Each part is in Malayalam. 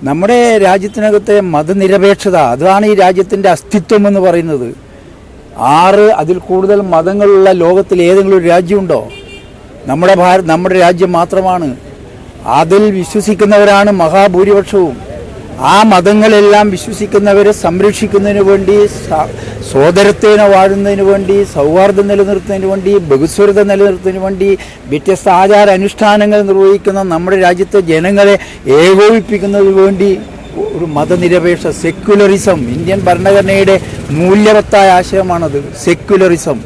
നമ്മുടെ രാജ്യത്തിനകത്തെ മതനിരപേക്ഷത, അതാണ് ഈ രാജ്യത്തിൻ്റെ അസ്തിത്വം എന്ന് പറയുന്നത്. അതിൽ കൂടുതൽ മതങ്ങളുള്ള ലോകത്തിൽ ഏതെങ്കിലും ഒരു രാജ്യമുണ്ടോ? നമ്മുടെ രാജ്യം മാത്രമാണ്. അതിൽ വിശ്വസിക്കുന്നവരാണ് മഹാഭൂരിപക്ഷവും. ആ മതങ്ങളെല്ലാം വിശ്വസിക്കുന്നവരെ സംരക്ഷിക്കുന്നതിന് വേണ്ടി, സോദരത്വേന വാഴുന്നതിന് വേണ്ടി, സൗഹാർദ്ദം നിലനിർത്തുന്നതിന് വേണ്ടി, ബഹുസ്വരത നിലനിർത്തുന്നതിന് വേണ്ടി വ്യത്യസ്ത ആചാര അനുഷ്ഠാനങ്ങൾ നിർവഹിക്കുന്ന നമ്മുടെ രാജ്യത്തെ ജനങ്ങളെ ഏകോപിപ്പിക്കുന്നതിന് വേണ്ടി ഒരു മതനിരപേക്ഷ സെക്യുലറിസം, ഇന്ത്യൻ ഭരണഘടനയുടെ മൂല്യവത്തായ ആശയമാണത്, സെക്യുലറിസം.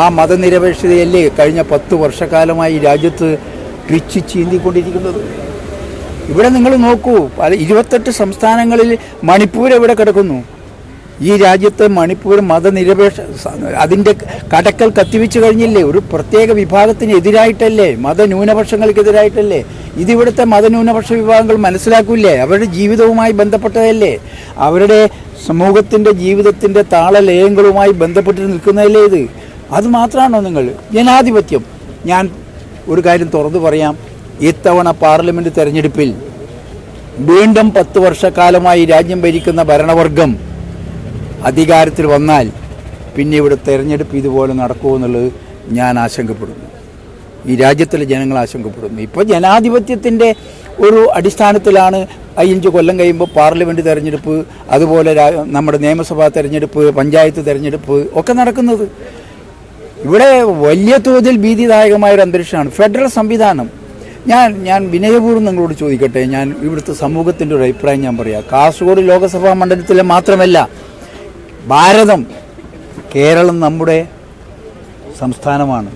ആ മതനിരപേക്ഷതയല്ലേ കഴിഞ്ഞ 10 വർഷക്കാലമായി രാജ്യത്ത് പിച്ച് ചീന്തിക്കൊണ്ടിരിക്കുന്നത്. ഇവിടെ നിങ്ങൾ നോക്കൂ, 28 സംസ്ഥാനങ്ങളിൽ മണിപ്പൂർ എവിടെ കിടക്കുന്നു? ഈ രാജ്യത്തെ മണിപ്പൂർ മതനിരപേക്ഷ അതിൻ്റെ കടക്കൽ കത്തിവെച്ച് കഴിഞ്ഞില്ലേ? ഒരു പ്രത്യേക വിഭാഗത്തിന് എതിരായിട്ടല്ലേ, മതന്യൂനപക്ഷങ്ങൾക്കെതിരായിട്ടല്ലേ? ഇതിവിടുത്തെ മതന്യൂനപക്ഷ വിഭാഗങ്ങൾ മനസ്സിലാക്കൂല്ലേ? അവരുടെ ജീവിതവുമായി ബന്ധപ്പെട്ടതല്ലേ, അവരുടെ സമൂഹത്തിൻ്റെ ജീവിതത്തിൻ്റെ താളലയങ്ങളുമായി ബന്ധപ്പെട്ട് നിൽക്കുന്നതല്ലേ ഇത്? അത് മാത്രമാണോ നിങ്ങൾ? ജനാധിപത്യം. ഞാൻ ഒരു കാര്യം തുറന്നു പറയാം, ഇത്തവണ പാർലമെൻറ്റ് തെരഞ്ഞെടുപ്പിൽ വീണ്ടും 10 വർഷക്കാലമായി രാജ്യം ഭരിക്കുന്ന ഭരണവർഗം അധികാരത്തിൽ വന്നാൽ പിന്നെ ഇവിടെ തെരഞ്ഞെടുപ്പ് ഇതുപോലെ നടക്കുമെന്നുള്ളത് ഞാൻ ആശങ്കപ്പെടുന്നു. ഈ രാജ്യത്തിലെ ജനങ്ങൾ ആശങ്കപ്പെടുന്നു. ഇപ്പോൾ ജനാധിപത്യത്തിൻ്റെ ഒരു അടിസ്ഥാനത്തിലാണ് 5 കൊല്ലം കഴിയുമ്പോൾ പാർലമെൻറ്റ് തെരഞ്ഞെടുപ്പ്, അതുപോലെ നമ്മുടെ നിയമസഭാ തെരഞ്ഞെടുപ്പ്, പഞ്ചായത്ത് തെരഞ്ഞെടുപ്പ് ഒക്കെ നടക്കുന്നത്. ഇവിടെ വലിയ തോതിൽ ഭീതിദായകമായൊരു അന്തരീക്ഷമാണ്. ഫെഡറൽ സംവിധാനം, ഞാൻ വിനയപൂർവ്വം നിങ്ങളോട് ചോദിക്കട്ടെ, ഞാൻ ഇവിടുത്തെ സമൂഹത്തിൻ്റെ ഒരു അഭിപ്രായം ഞാൻ പറയാം. കാസർഗോഡ് ലോകസഭാ മണ്ഡലത്തിലെ മാത്രമല്ല, ഭാരതം, കേരളം നമ്മുടെ സംസ്ഥാനമാണ്.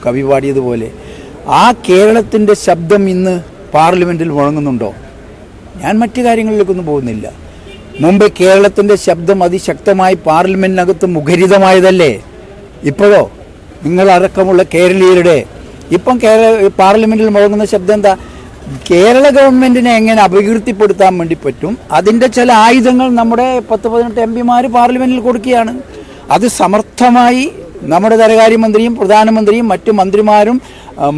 കവി പാടിയതുപോലെ ആ കേരളത്തിൻ്റെ ശബ്ദം ഇന്ന് പാർലമെൻറ്റിൽ മുഴങ്ങുന്നുണ്ടോ? ഞാൻ മറ്റു കാര്യങ്ങളിലേക്കൊന്നും പോകുന്നില്ല. മുമ്പ് കേരളത്തിൻ്റെ ശബ്ദം അതിശക്തമായി പാർലമെൻറ്റിനകത്ത് മുഖരിതമായതല്ലേ? ഇപ്പോഴോ നിങ്ങളടക്കമുള്ള കേരളീയരുടെ ഇപ്പം പാർലമെൻറ്റിൽ മുഴങ്ങുന്ന ശബ്ദം എന്താ? കേരള ഗവൺമെൻറ്റിനെ എങ്ങനെ അപകീർത്തിപ്പെടുത്താൻ വേണ്ടി പറ്റും, അതിൻ്റെ ചില ആയുധങ്ങൾ നമ്മുടെ 10-18 എംപിമാർ പാർലമെൻറ്റിൽ കൊടുക്കുകയാണ്. അത് സമർത്ഥമായി നമ്മുടെ ധനകാര്യമന്ത്രിയും പ്രധാനമന്ത്രിയും മറ്റു മന്ത്രിമാരും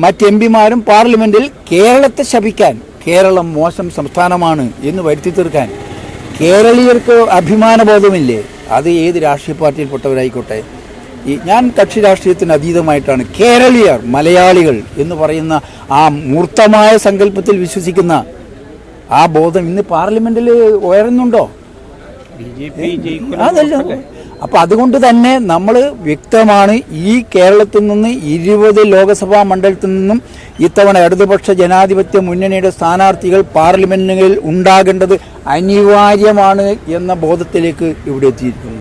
മറ്റ് എംപിമാരും പാർലമെൻറ്റിൽ കേരളത്തെ ശപിക്കാൻ, കേരളം മോശം സംസ്ഥാനമാണ് എന്ന് വരുത്തി തീർക്കാൻ കേരളീയർക്ക് അഭിമാനബോധമില്ലേ? അത് ഏത് രാഷ്ട്രീയ പാർട്ടിയിൽപ്പെട്ടവരായിക്കോട്ടെ. ഞാൻ കക്ഷി രാഷ്ട്രീയത്തിന് അതീതമായിട്ടാണ് കേരളീയർ, മലയാളികൾ എന്ന് പറയുന്ന ആ മൂർത്തമായ സങ്കല്പത്തിൽ വിശ്വസിക്കുന്ന ആ ബോധം ഇന്ന് പാർലമെന്റിൽ ഉയരുന്നുണ്ടോ? അതല്ല. അപ്പം അതുകൊണ്ട് തന്നെ നമ്മൾ വ്യക്തമാണ്, ഈ കേരളത്തിൽ നിന്ന് 20 ലോകസഭാ മണ്ഡലത്തിൽ നിന്നും ഇത്തവണ ഇടതുപക്ഷ ജനാധിപത്യ മുന്നണിയുടെ സ്ഥാനാർത്ഥികൾ പാർലമെന്റുകളിൽ ഉണ്ടാകേണ്ടത് അനിവാര്യമാണ് എന്ന ബോധത്തിലേക്ക് ഇവിടെ എത്തിയിരിക്കുന്നു.